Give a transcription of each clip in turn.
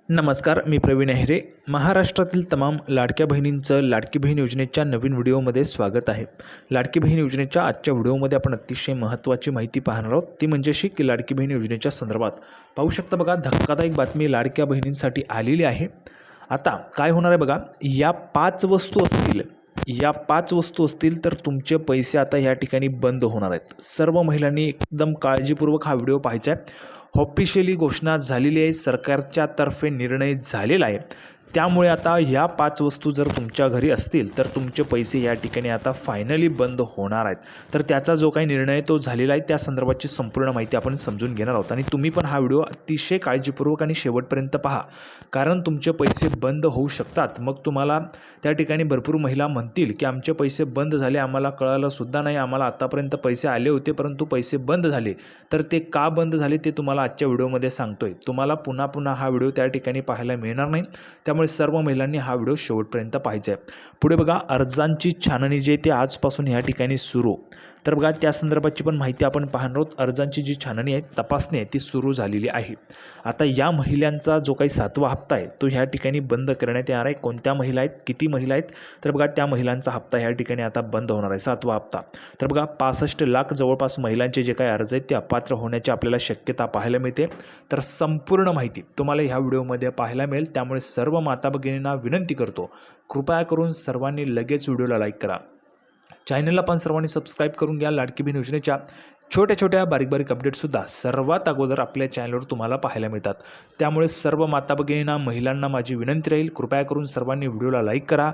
नमस्कार, मी प्रवीण अहिरे. महाराष्ट्रातील तमाम लाडक्या बहिणींचं लाडकी बहीण योजनेच्या नवीन व्हिडिओमध्ये स्वागत आहे. लाडकी बहीण योजनेच्या आजच्या व्हिडिओमध्ये आपण अतिशय महत्त्वाची माहिती पाहणार आहोत. ती म्हणजे की लाडकी बहीण योजनेच्या संदर्भात पाहू शकता बघा, धक्कादायक बातमी लाडक्या बहिणींसाठी आलेली आहे. आता काय होणार आहे बघा, या पाच वस्तू असतील तर तुमचे पैसे आता या ठिकाणी बंद होणार आहेत. सर्व महिलांनी एकदम काळजीपूर्वक हा व्हिडिओ पाहायचा आहे. ऑफिशियली घोषणा झालेली आहे, सरकारच्या तर्फे निर्णय झालेला आहे. त्यामुळे आता या 5 वस्तू जर तुमच्या घरी असतील तर तुमचे पैसे या ठिकाणी आता फायनली बंद होणार आहेत. तर त्याचा जो काही निर्णय तो झालेला आहे त्या संदर्भाची संपूर्ण माहिती आपण समजून घेणार आहोत. आणि तुम्ही पण हा व्हिडिओ अतिशय काळजीपूर्वक आणि शेवटपर्यंत पहा, कारण तुमचे पैसे बंद होऊ शकतात. मग तुम्हाला त्या ठिकाणी भरपूर महिला म्हणतील की आमचे पैसे बंद झाले, आम्हाला कळलं सुद्धा नाही, आम्हाला आतापर्यंत पैसे आले होते परंतु पैसे बंद झाले. तर ते का बंद झाले ते तुम्हाला आजच्या व्हिडिओमध्ये सांगतोय. तुम्हाला पुन्हा हा व्हिडिओ त्या ठिकाणी पाहायला मिळणार नाही. त्यामुळे सर्व महिलांनी हा व्हिडिओ शेवटपर्यंत पाहायचा आहे. पुढे बघा, अर्जांची छाननी जी ते आजपासून या ठिकाणी सुरू. तर बघा, त्या संदर्भाची पण माहिती आपण पाहणार आहोत. अर्जांची जी छाननी आहे, तपासणी आहे, ती सुरू झालेली आहे. आता या महिलांचा जो काही 7वा हप्ता आहे तो ह्या ठिकाणी बंद करण्यात येणार आहे. कोणत्या महिला आहेत, किती महिला आहेत, तर बघा त्या महिलांचा हप्ता ह्या ठिकाणी आता बंद होणार आहे, 7वा हप्ता. तर बघा, 65 लाख जवळपास महिलांचे जे काही अर्ज आहेत ते अपात्र होण्याची आपल्याला शक्यता पाहायला मिळते. तर संपूर्ण माहिती तुम्हाला ह्या व्हिडिओमध्ये पाहायला मिळेल. त्यामुळे सर्व माता भगिनींना विनंती करतो, कृपया करून सर्वांनी लगेच व्हिडिओला लाईक करा. चॅनलला पण सर्वांनी सबस्क्राईब करून घ्या. लाडकी बहीण योजनेच्या छोट्या बारीक अपडेट्ससुद्धा सर्वात अगोदर आपल्या चॅनलवर तुम्हाला पाहायला मिळतात. त्यामुळे सर्व माता भगिनींना, महिलांना माझी विनंती राहील, कृपया करून सर्वांनी व्हिडिओला लाईक करा,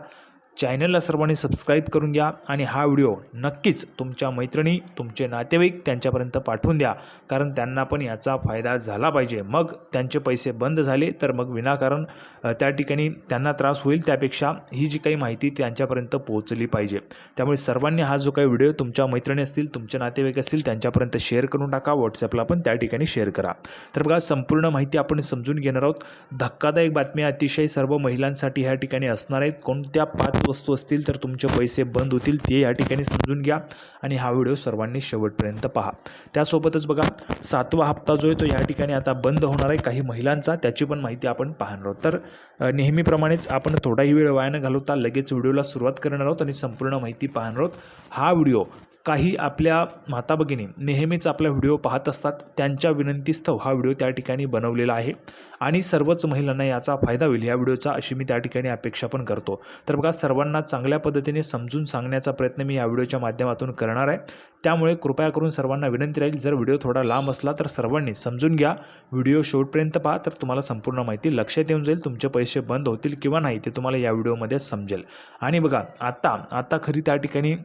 चॅनलला सर्वांनी सबस्क्राईब करून घ्या आणि हा व्हिडिओ नक्कीच तुमच्या मैत्रिणी, तुमचे नातेवाईक त्यांच्यापर्यंत पाठवून द्या, कारण त्यांना पण याचा फायदा झाला पाहिजे. मग त्यांचे पैसे बंद झाले तर मग विनाकारण त्या ठिकाणी त्यांना त्रास होईल, त्यापेक्षा ही जी काही माहिती त्यांच्यापर्यंत पोहोचली पाहिजे. त्यामुळे सर्वांनी हा जो काही व्हिडिओ तुमच्या मैत्रिणी असतील, तुमचे नातेवाईक असतील त्यांच्यापर्यंत शेअर करून टाका. व्हॉट्सॲपला पण त्या ठिकाणी शेअर करा. तर बघा, संपूर्ण माहिती आपण समजून घेणार आहोत. धक्कादायक बातमी अतिशय सर्व महिलांसाठी ह्या ठिकाणी असणार आहेत. कोणत्या 5 वस्तू असतील तर तुमचे पैसे बंद होतील ते या ठिकाणी समजून घ्या आणि हा व्हिडिओ सर्वांनी शेवटपर्यंत पहा. त्यासोबतच बघा, 7वा हप्ता जो आहे तो या ठिकाणी आता बंद होणार आहे काही महिलांचा, त्याची पण माहिती आपण पाहणार आहोत. तर नेहमीप्रमाणेच आपण थोडाही वेळ वाया न घालवता लगेच व्हिडिओला सुरुवात करणार आहोत आणि संपूर्ण माहिती पाहणार आहोत. हा व्हिडिओ काही आपल्या माता भगिनी नेहमीच आपला व्हिडिओ पाहत असतात, त्यांच्या विनंतीस्तव हा व्हिडिओ त्या ठिकाणी बनवलेला आहे आणि सर्वच महिलांना याचा फायदा होईल या व्हिडिओचा, अशी मी त्या ठिकाणी अपेक्षा पण करतो. तर बघा, सर्वांना चांगल्या पद्धतीने समजून सांगण्याचा प्रयत्न मी या व्हिडिओच्या माध्यमातून करणार आहे. त्यामुळे कृपया करून सर्वांना विनंती राहील, जर व्हिडिओ थोडा लांब असला तर सर्वांनी समजून घ्या, व्हिडिओ शेवटपर्यंत पहा, तर तुम्हाला संपूर्ण माहिती लक्षात येऊन जाईल. तुमचे पैसे बंद होतील किंवा नाही ते तुम्हाला या व्हिडिओमध्ये समजेल. आणि बघा, आता खरी त्या ठिकाणी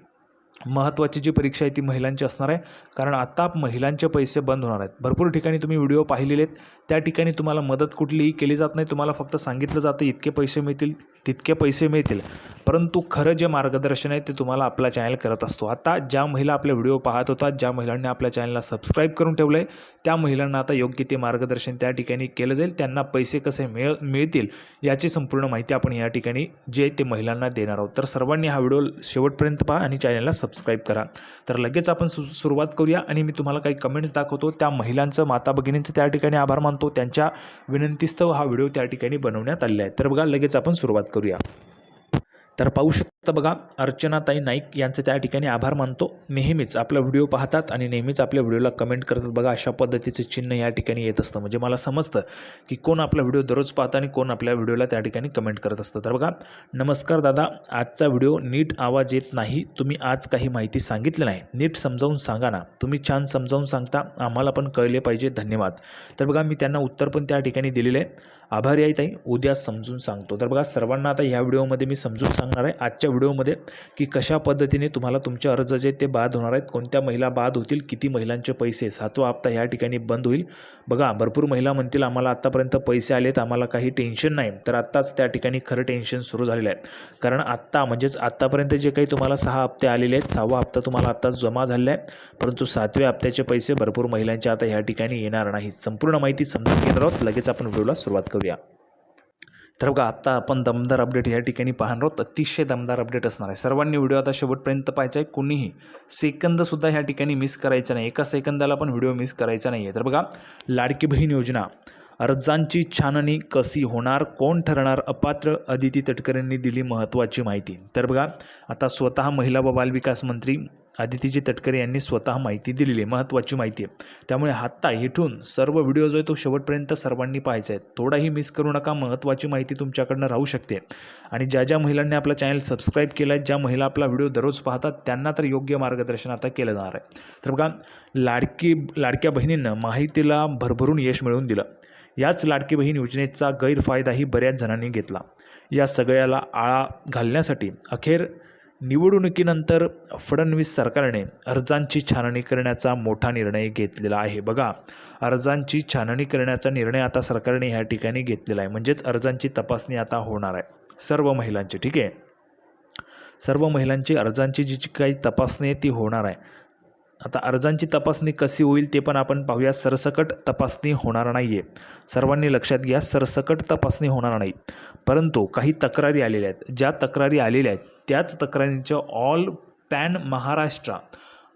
महत्त्वाची जी परीक्षा आहे ती महिलांची असणार आहे, कारण आता महिलांचे पैसे बंद होणार आहेत. भरपूर ठिकाणी तुम्ही व्हिडिओ पाहिलेले आहेत, त्या ठिकाणी तुम्हाला मदत कुठलीही केली जात नाही. तुम्हाला फक्त सांगितलं जातं इतके पैसे मिळतील, तितके पैसे मिळतील, परंतु खरं जे मार्गदर्शन आहे ते तुम्हाला आपला चॅनल करत असतो. आता ज्या महिला आपले व्हिडिओ पाहत होतात, ज्या महिलांनी आपल्या चॅनलला सबस्क्राईब करून ठेवलं आहे, त्या महिलांना आता योग्य ते मार्गदर्शन त्या ठिकाणी केलं जाईल. त्यांना पैसे कसे मिळतील याची संपूर्ण माहिती आपण या ठिकाणी जे ते महिलांना देणार आहोत. तर सर्वांनी हा व्हिडिओ शेवटपर्यंत पहा आणि चॅनलला सबस्क्राईब करा. तर लगेच आपण सुरुवात करूया आणि मी तुम्हाला काही कमेंट्स दाखवतो. त्या महिलांचं, माता भगिनींचं त्या ठिकाणी आभार मानतो, त्यांच्या विनंतीस्तव हा व्हिडिओ त्या ठिकाणी बनवण्यात आलेला आहे. तर बघा, लगेच आपण सुरुवात करूया. तर पाहू शकता बघा, अर्चनाताई नाईक यांचं त्या ठिकाणी आभार मानतो. नेहमीच आपला व्हिडिओ पाहतात आणि नेहमीच आपल्या व्हिडिओला कमेंट करतात. बघा, अशा पद्धतीचे चिन्ह या ठिकाणी येत असतं, म्हणजे मला समजतं की कोण आपला व्हिडिओ दररोज पाहतं आणि कोण आपल्या व्हिडिओला त्या ठिकाणी कमेंट करत असतं. तर बघा, नमस्कार दादा, आजचा व्हिडिओ नीट आवाज येत नाही, तुम्ही आज काही माहिती सांगितली नाही, नीट समजावून सांगा ना, तुम्ही छान समजावून सांगता, आम्हाला पण कळले पाहिजे, धन्यवाद. तर बघा, मी त्यांना उत्तर पण त्या ठिकाणी दिलेलं आहे. आभारी आहे ताई, उद्या समजून सांगतो. तर बघा, सर्वांना आता ह्या व्हिडिओमध्ये मी समजून सांगणार आहे आजच्या व्हिडिओमध्ये की कशा पद्धतीने तुम्हाला तुमचे अर्ज जे ते बाद होणार आहेत, कोणत्या महिला बाद होतील, किती महिलांचे पैसे, 7वा हप्ता ह्या ठिकाणी बंद होईल. बघा, भरपूर महिला म्हणतील आम्हाला आत्तापर्यंत पैसे आलेत, आम्हाला काही टेन्शन नाही. तर आत्ताच त्या ठिकाणी खरं टेन्शन सुरू झालेलं आहे, कारण आत्ता म्हणजेच आत्तापर्यंत जे काही तुम्हाला 6 हप्ते आलेले आहेत, 6वा हप्ता तुम्हाला आत्ताच जमा झालेला आहे, परंतु 7व्या हप्त्याचे पैसे भरपूर महिलांच्या आता ह्या ठिकाणी येणार नाहीत. संपूर्ण माहिती समजून घेणार आहोत. लगेच आपण व्हिडिओला सुरुवात करूया. तर बघा, आता आपण दमदार अपडेट या ठिकाणी पाहणार आहोत. अतिशय दमदार अपडेट असणार आहे. सर्वांनी व्हिडिओ आता शेवटपर्यंत पाहायचा आहे. कोणीही सेकंदसुद्धा ह्या ठिकाणी मिस करायचं नाही, एका सेकंदाला पण व्हिडिओ मिस करायचा नाही आहे. तर बघा, लाडकी बहीण योजना अर्जांची छाननी कशी होणार, कोण ठरणार अपात्र, अदिती तटकरेंनी दिली महत्त्वाची माहिती. तर बघा, आता स्वतः महिला व बालविकास मंत्री अदितीजी तटकरे यांनी स्वतः माहिती दिलेली आहे, महत्त्वाची माहिती आहे. त्यामुळे आत्ता इथून सर्व व्हिडिओ जो आहे तो शेवटपर्यंत सर्वांनी पाहायचा आहे, थोडाही मिस करू नका. महत्त्वाची माहिती तुमच्याकडनं राहू शकते. आणि ज्या ज्या महिलांनी आपला चॅनल सबस्क्राईब केला आहे, ज्या महिला आपला व्हिडिओ दररोज पाहतात, त्यांना तर योग्य मार्गदर्शन आता केलं जाणार आहे. तर बघा, लाडक्या बहिणींना माहितीला भरभरून यश मिळवून दिलं. याच लाडकी बहीण योजनेचा गैरफायदाही बऱ्याच जणांनी घेतला. या सगळ्याला आळा घालण्यासाठी अखेर निवडणुकीनंतर फडणवीस सरकारने अर्जांची छाननी करण्याचा मोठा निर्णय घेतलेला आहे. बघा, अर्जांची छाननी करण्याचा निर्णय आता सरकारने ह्या ठिकाणी घेतलेला आहे. म्हणजेच अर्जांची तपासणी आता होणार आहे सर्व महिलांची. ठीक आहे, सर्व महिलांची अर्जांची जी काही तपासणी आहे ती होणार आहे. आता अर्जांची तपासणी कशी होईल ते पण आपण पाहूया. सरसकट तपासणी होणार नाही आहे, सर्वांनी लक्षात घ्या. सरसकट तपासणी होणार नाही, परंतु काही तक्रारी आलेल्या आहेत. ज्या तक्रारी आलेल्या आहेत त्याच तक्रारींच्या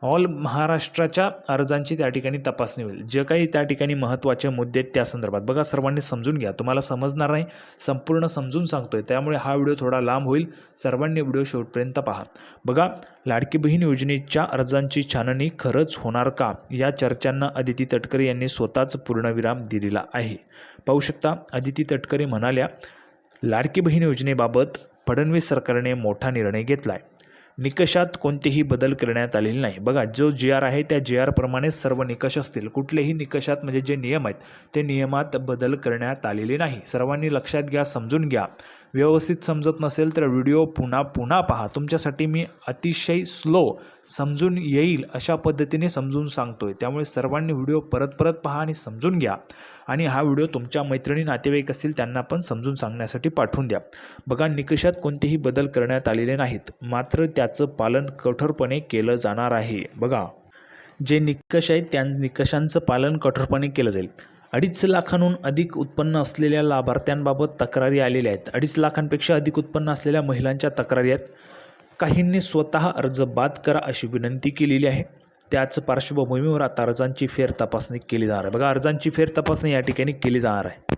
ऑल महाराष्ट्राच्या अर्जांची त्या ठिकाणी तपासणी होईल. जे काही त्या ठिकाणी महत्त्वाचे मुद्दे आहेत त्या संदर्भात बघा, सर्वांनी समजून घ्या. तुम्हाला समजणार नाही, संपूर्ण समजून सांगतोय, त्यामुळे हा व्हिडिओ थोडा लांब होईल. सर्वांनी व्हिडिओ शेवटपर्यंत पहा. बघा, लाडकी बहीण योजनेच्या अर्जांची छाननी खरंच होणार का, या चर्चांना अदिती तटकरे यांनी स्वतःच पूर्णविराम दिलेला आहे. पाहू शकता, अदिती तटकरे म्हणाल्या, लाडकी बहीण योजनेबाबत फडणवीस सरकारने मोठा निर्णय घेतला आहे. निकषात कोणतेही बदल करण्यात आलेले नाही. बघा, जो GR आहे त्या GR प्रमाणेच सर्व निकष असतील. कुठलेही निकषात म्हणजे जे नियम आहेत ते नियमात बदल करण्यात आलेले नाही. सर्वांनी लक्षात घ्या, समजून घ्या. व्यवस्थित समजत नसेल तर व्हिडिओ पुन्हा पहा. तुमच्यासाठी मी अतिशय स्लो समजून येईल अशा पद्धतीने समजून सांगतोय. त्यामुळे सर्वांनी व्हिडिओ परत पहा आणि समजून घ्या. आणि हा व्हिडिओ तुमच्या मैत्रिणी नातेवाईक असतील त्यांना पण समजून सांगण्यासाठी पाठवून द्या. बघा, निकषात कोणतेही बदल करण्यात आलेले नाहीत, मात्र त्याचं पालन कठोरपणे केलं जाणार आहे. बघा, जे निकष आहेत त्या निकषांचं पालन कठोरपणे केलं जाईल. 2.5 लाखांहून अधिक उत्पन्न असलेल्या लाभार्थ्यांबाबत तक्रारी आलेल्या आहेत. 2.5 लाखांपेक्षा अधिक उत्पन्न असलेल्या महिलांच्या तक्रारी आहेत. काहींनी स्वतः अर्ज बाद करा अशी विनंती केलेली आहे. त्याच पार्श्वभूमीवर आता अर्जांची फेर तपासणी केली जाणार आहे. बघा, अर्जांची फेर तपासणी या ठिकाणी केली जाणार आहे.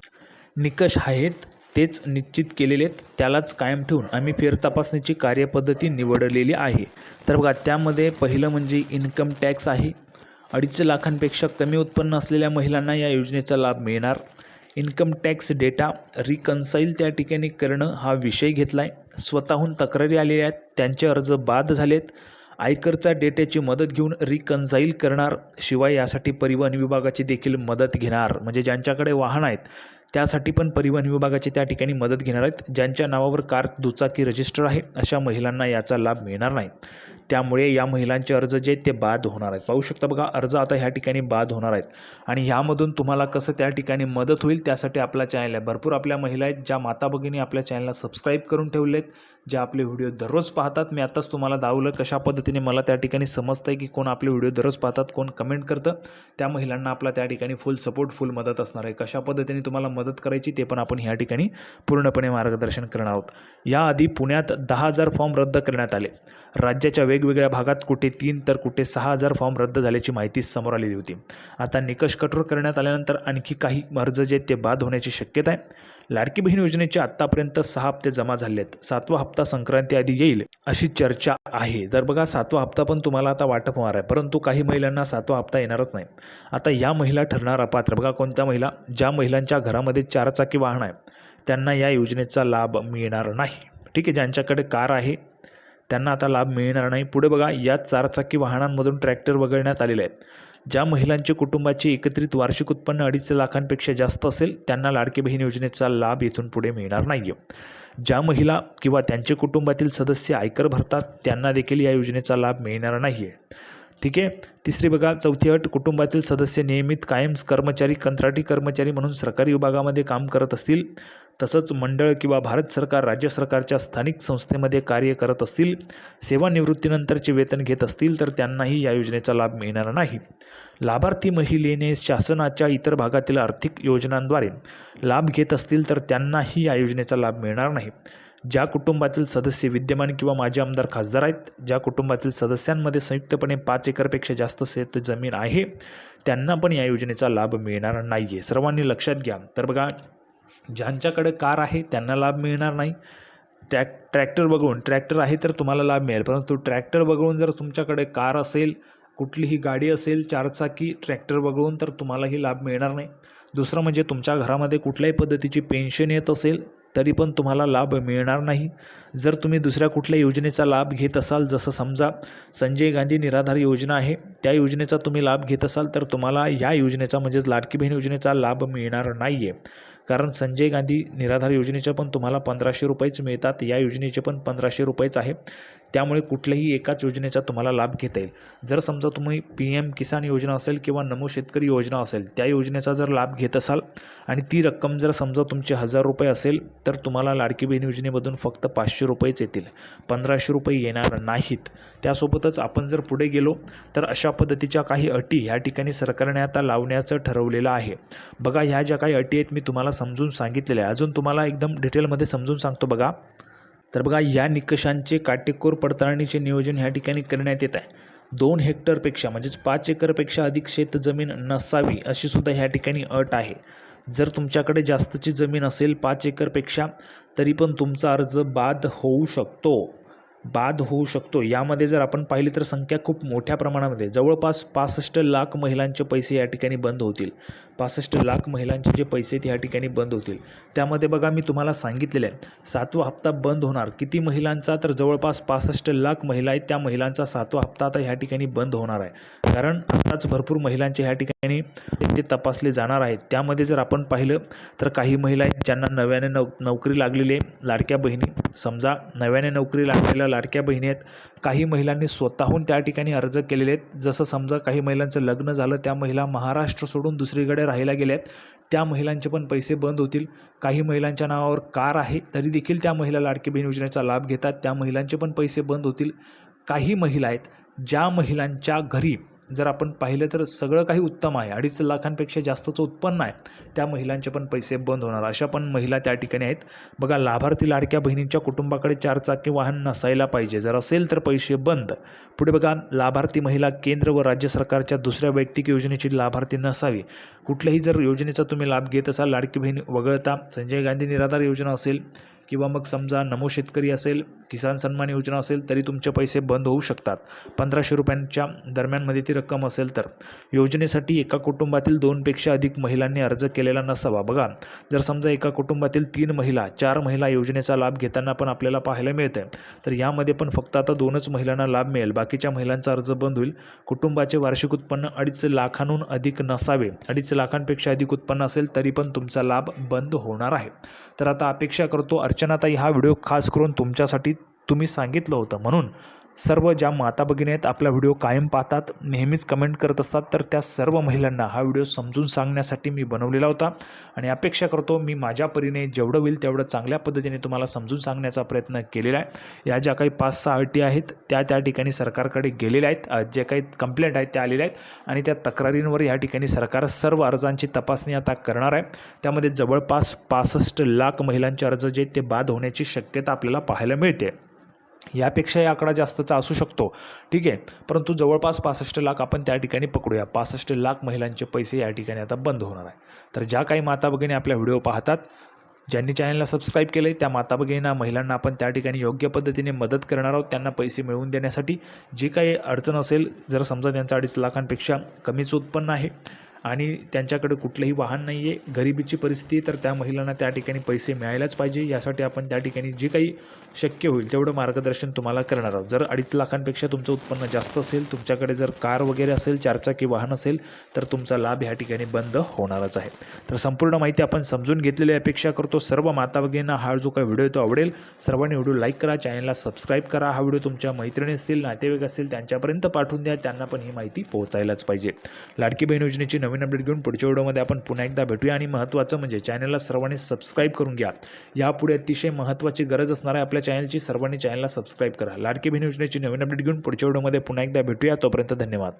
निकष आहेत तेच निश्चित केलेले आहेत, त्यालाच कायम ठेवून आम्ही फेर तपासणीची कार्यपद्धती निवडलेली आहे. तर बघा, त्यामध्ये पहिलं म्हणजे इन्कम टॅक्स आहे. 2.5 लाखांपेक्षा कमी उत्पन्न असलेल्या महिलांना या योजनेचा लाभ मिळणार. इन्कम टॅक्स डेटा रिकन्साईल त्या ठिकाणी करणं हा विषय घेतला आहे. स्वतःहून तक्रारी आलेल्या आहेत, त्यांचे अर्ज बाद झालेत. आयकरचा डेटाची मदत घेऊन रिकन्साईल करणार. शिवाय यासाठी परिवहन विभागाची देखील मदत घेणार. म्हणजे ज्यांच्याकडे वाहन आहेत त्यासाठी पण परिवहन विभागाची त्या ठिकाणी मदत घेणार आहेत. ज्यांच्या नावावर कार दुचाकी रजिस्टर आहे अशा महिलांना याचा लाभ मिळणार नाही. त्यामुळे या महिलांचे अर्ज जे ते बाद होणार आहेत. पाहू शकता, बघा, अर्ज आता ह्या ठिकाणी बाद होणार आहेत. आणि ह्यामधून तुम्हाला कसं त्या ठिकाणी मदत होईल त्यासाठी आपला चॅनल आहे. भरपूर आपल्या महिला आहेत ज्या माता भगिनी आपल्या चॅनलला सबस्क्राईब करून ठेवले आहेत, ज्या आपले व्हिडिओ दररोज पाहतात. मी आताच तुम्हाला दावलं कशा पद्धतीने मला त्या ठिकाणी समजतं आहे की कोण आपले व्हिडिओ दररोज पाहतात, कोण कमेंट करतं. त्या महिलांना आपला त्या ठिकाणी फुल सपोर्ट, फुल मदत असणार आहे. कशा पद्धतीने तुम्हाला मदत करायची ते पण आपण ह्या ठिकाणी पूर्णपणे मार्गदर्शन करणार आहोत. याआधी पुण्यात 10,000 फॉर्म रद्द करण्यात आले. राज्याच्या वेगवेगळ्या भागात कुठे 3 तर कुठे 6,000 फॉर्म रद्द झाल्याची माहिती समोर आलेली होती. आता निकष कठोर करण्यात आल्यानंतर आणखी काही अर्ज जे ते बाद होण्याची शक्यता आहे. लाडकी बहीण योजनेचे आत्तापर्यंत 6 हप्ते जमा झाले आहेत. 7वा हप्ता संक्रांती आधी येईल अशी चर्चा आहे. तर बघा, 7वा हप्ता पण तुम्हाला आता वाटप होणार आहे, परंतु काही महिलांना 7वा हप्ता येणारच नाही. आता या महिला ठरणार अपात्र. बघा, कोणत्या महिला, ज्या महिलांच्या घरामध्ये 4 चाकी वाहन आहे त्यांना या योजनेचा लाभ मिळणार नाही. ठीक आहे, ज्यांच्याकडे कार आहे त्यांना आता लाभ मिळणार नाही. पुढे बघा, या 4 चाकी वाहनांमधून ट्रॅक्टर वगळण्यात आलेले आहेत. ज्या महिलांचे कुटुंबाचे एकत्रित वार्षिक उत्पन्न 2.5 लाखांपेक्षा जास्त असेल त्यांना लाडकी बहीण योजनेचा लाभ इथून पुढे मिळणार नाही. ज्या महिला किंवा त्यांचे कुटुंबातील सदस्य आयकर भरतात त्यांना देखील या योजनेचा लाभ मिळणार नाही आहे. ठीक आहे. तिसरी बघा, चौथी अट, कुटुंबातील सदस्य नियमित कायम कर्मचारी, कंत्राटी कर्मचारी म्हणून सरकारी विभागामध्ये काम करत असतील, तसंच मंडळ किंवा भारत सरकार, राज्य सरकारच्या स्थानिक संस्थेमध्ये कार्य करत असतील, सेवानिवृत्तीनंतरचे वेतन घेत असतील तर त्यांनाही या योजनेचा लाभ मिळणार नाही. लाभार्थी महिलेने शासनाच्या इतर भागातील आर्थिक योजनांद्वारे लाभ घेत असतील तर त्यांनाही या योजनेचा लाभ मिळणार नाही. ज्या कुटुंबातील सदस्य विद्यमान किंवा माजी आमदार, खासदार आहेत, ज्या कुटुंबातील सदस्यांमध्ये संयुक्तपणे 5 एकरपेक्षा जास्त शेत जमीन आहे, त्यांना पण या योजनेचा लाभ मिळणार नाही आहे. सर्वांनी लक्षात घ्या. तर बघा, ज्यांच्याकडे कार आहे त्यांना लाभ मिळणार नाही. ट्रॅक्टर आहे तर तुम्हाला लाभ मिळेल, परंतु ट्रॅक्टर वगळून जर तुमच्याकडे कार असेल, कुठलीही गाडी असेल चारचाकी ट्रॅक्टर वगळून, तर तुम्हालाही लाभ मिळणार नाही. दुसरं म्हणजे तुमच्या घरामध्ये कुठल्याही पद्धतीची पेन्शन येत असेल तरी पण तुम्हाला लाभ मिळणार नाही. जर तुम्ही दुसऱ्या कुठल्या योजनेचा लाभ घेत असाल, जसं समजा संजय गांधी निराधार योजना आहे, त्या योजनेचा तुम्ही लाभ घेत असाल तर तुम्हाला या योजनेचा म्हणजेच लाडकी बहीण योजनेचा लाभ मिळणार नाही आहे. कारण संजय गांधी निराधार योजनेचे पण तुम्हाला 1500 रुपयेच मिळतात, या योजनेचे पण 1500 रुपयेच आहे. त्यामुळे कुठल्याही एकाच योजनेचा तुम्हाला लाभ घेता येईल. जर समजा तुम्ही PM किसान योजना असेल किंवा नमो शेतकरी योजना असेल, त्या योजनेचा जर लाभ घेत असाल आणि ती रक्कम जर समजा तुमची 1000 रुपये असेल, तर तुम्हाला लाडकी बहीण योजनेमधून फक्त 500 रुपयेच येतील, 1500 रुपये येणार नाहीत. त्यासोबतच आपण जर पुढे गेलो तर अशा पद्धतीच्या काही अटी या ठिकाणी सरकारने आता लावण्याचं ठरवलेलं आहे. बघा, ह्या ज्या काही अटी आहेत मी तुम्हाला समजून सांगितलेल्या आहे, अजून तुम्हाला एकदम डिटेलमध्ये समजून सांगतो बघा. तर बघा, या निकषांचे काटेकोर पडताळणीचे नियोजन ह्या ठिकाणी करण्यात येत आहे. 2 हेक्टरपेक्षा म्हणजेच 5 एकरपेक्षा अधिक शेतजमीन नसावी अशी सुद्धा ह्या ठिकाणी अट आहे. जर तुमच्याकडे जास्तची जमीन असेल 5 एकरपेक्षा, तरी पण तुमचा अर्ज बाद होऊ शकतो. यामध्ये जर आपण पाहिली तर संख्या खूप मोठ्या प्रमाणामध्ये, जवळपास 65 लाख महिलांचे पैसे या ठिकाणी बंद होतील. 65 लाख महिलांचे जे पैसे ते या ठिकाणी बंद होतील. त्यामध्ये बघा, मी तुम्हाला सांगितलेलं आहे 7वा हप्ता बंद होणार. किती महिलांचा? तर जवळपास 65 लाख महिला आहेत, त्या महिलांचा 7वा हप्ता आता ह्या ठिकाणी बंद होणार आहे. कारण आताच भरपूर महिलांचे ह्या ठिकाणी ते तपासले जाणार आहेत. त्यामध्ये जर आपण पाहिलं तर काही महिला आहेत ज्यांना नव्याने नोकरी लागलेली आहे, लाडक्या बहिणी, समजा नव्याने नोकरी लागलेल्या लाडक्या बहिणी आहेत. काही महिलांनी स्वतःहून त्या ठिकाणी अर्ज केलेले आहेत. जसं समजा काही महिलांचं लग्न झालं, त्या महिला महाराष्ट्र सोडून दुसरीकडे राहायला गेल्या आहेत, त्या महिलांचे पण पैसे बंद होतील. काही महिलांच्या नावावर कार आहे तरी देखील त्या महिला लाडकी बहीण योजनेचा लाभ घेतात, त्या महिलांचे पण पैसे बंद होतील. काही महिला आहेत ज्या महिलांच्या घरी जर आपण पाहिलं तर सगळं काही उत्तम आहे, 2.5 लाखांपेक्षा जास्तचं उत्पन्न आहे, त्या महिलांचे पण पैसे बंद होणार. अशा पण महिला त्या ठिकाणी आहेत. बघा, लाभार्थी लाडक्या बहिणींच्या कुटुंबाकडे 4 चाकी वाहन नसायला पाहिजे, जर असेल तर पैसे बंद. पुढे बघा, लाभार्थी महिला केंद्र व राज्य सरकारच्या दुसऱ्या वैयक्तिक योजनेची लाभार्थी नसावी. कुठल्याही जर योजनेचा तुम्ही लाभ घेत असाल, लाडकी बहीण वगळता संजय गांधी निराधार योजना असेल किंवा मग समजा नमो शेतकरी असेल, किसान सन्मान योजना असेल, तरी तुमचे पैसे बंद होऊ शकतात. 1500 रुपयांच्या दरम्यानमध्ये ती रक्कम असेल तर. योजनेसाठी एका कुटुंबातील 2पेक्षा अधिक महिलांनी अर्ज केलेला नसावा. बघा, जर समजा एका कुटुंबातील 3 महिला 4 महिला योजनेचा लाभ घेताना पण आपल्याला पाहायला मिळतं, तर यामध्ये पण फक्त आता 2च महिलांना लाभ मिळेल, बाकीच्या महिलांचा अर्ज बंद होईल. कुटुंबाचे वार्षिक उत्पन्न 2.5 लाखांहून अधिक नसावे, 2.5 लाखांपेक्षा अधिक उत्पन्न असेल तरी पण तुमचा लाभ बंद होणार आहे. तर आता अपेक्षा करतो अर्चनाताई हा व्हिडिओ खास करून तुमच्यासाठी तुम्ही सांगितलं होतं, म्हणून सर्व ज्या माता भगिनी आहेत आपला व्हिडिओ कायम पाहतात, नेहमीच कमेंट करत असतात, तर त्या सर्व महिलांना हा व्हिडिओ समजून सांगण्यासाठी मी बनवलेला होता. आणि अपेक्षा करतो मी माझ्या परीने जेवढं होईल तेवढं चांगल्या पद्धतीने तुम्हाला समजून सांगण्याचा प्रयत्न केलेला आहे. या ज्या काही 5-6 अटी आहेत त्या ठिकाणी सरकारकडे गेलेल्या आहेत, जे काही कंप्लेंट आहेत त्या आलेल्या आहेत आणि त्या तक्रारींवर या ठिकाणी सरकार सर्व अर्जांची तपासणी आता करणार आहे. त्यामध्ये जवळपास 65 लाख महिलांचे अर्ज जे ते बाद होण्याची शक्यता आपल्याला पाहायला मिळते. यापेक्षाही आकडा जास्तचा असू शकतो, ठीक आहे, परंतु जवळपास 65 लाख आपण त्या ठिकाणी पकडूया. 65 लाख महिलांचे पैसे या ठिकाणी आता बंद होणार आहे. तर ज्या काही माता भगिनी आपल्या व्हिडिओ पाहतात, ज्यांनी चॅनलला सबस्क्राईब केलं आहे, त्या माता भगिनींना, महिलांना आपण त्या ठिकाणी योग्य पद्धतीने मदत करणार आहोत. त्यांना पैसे मिळवून देण्यासाठी जी काही अडचण असेल, जर समजा त्यांचं 2.5 लाखांपेक्षा कमीच उत्पन्न आहे आणि त्यांच्याकडे कुठलंही वाहन नाही आहे, गरिबीची परिस्थिती, तर त्या महिलांना त्या ठिकाणी पैसे मिळायलाच पाहिजे. यासाठी आपण त्या ठिकाणी जे काही शक्य होईल तेवढं मार्गदर्शन तुम्हाला करणार आहोत. जर 2.5 लाखांपेक्षा तुमचं उत्पन्न जास्त असेल, तुमच्याकडे जर कार वगैरे असेल, 4 चाकी वाहन असेल, तर तुमचा लाभ ह्या ठिकाणी बंद होणारच आहे. तर संपूर्ण माहिती आपण समजून घेतलेली अपेक्षा करतो. सर्व माता भगिनींना हा जो काही व्हिडिओ तो आवडेल. सर्वांनी व्हिडिओ लाईक करा, चॅनलला सबस्क्राईब करा. हा व्हिडिओ तुमच्या मैत्रिणी असतील, नातेवाईक असतील, त्यांच्यापर्यंत पाठवून द्या, त्यांना पण ही माहिती पोहोचायलाच पाहिजे. लाडकी बहीण योजनेची नवीन अपडेट घेऊन पुढच्या व्हिडिओमध्ये आपण पुन्हा एकदा भेटूया. आणि महत्त्वाचं म्हणजे चॅनलला सर्वांनी सबस्क्राईब करून घ्या. यापुढे अतिशय महत्त्वाची गरज असणार आहे आपल्या चॅनलची. सर्वांनी चॅनलला सबस्क्राईब करा. लाडकी बहीण योजनेची नवीन अपडेट घेऊन पुढच्या व्हिडिओमध्ये पुन्हा एकदा भेटूया. तोपर्यंत धन्यवाद.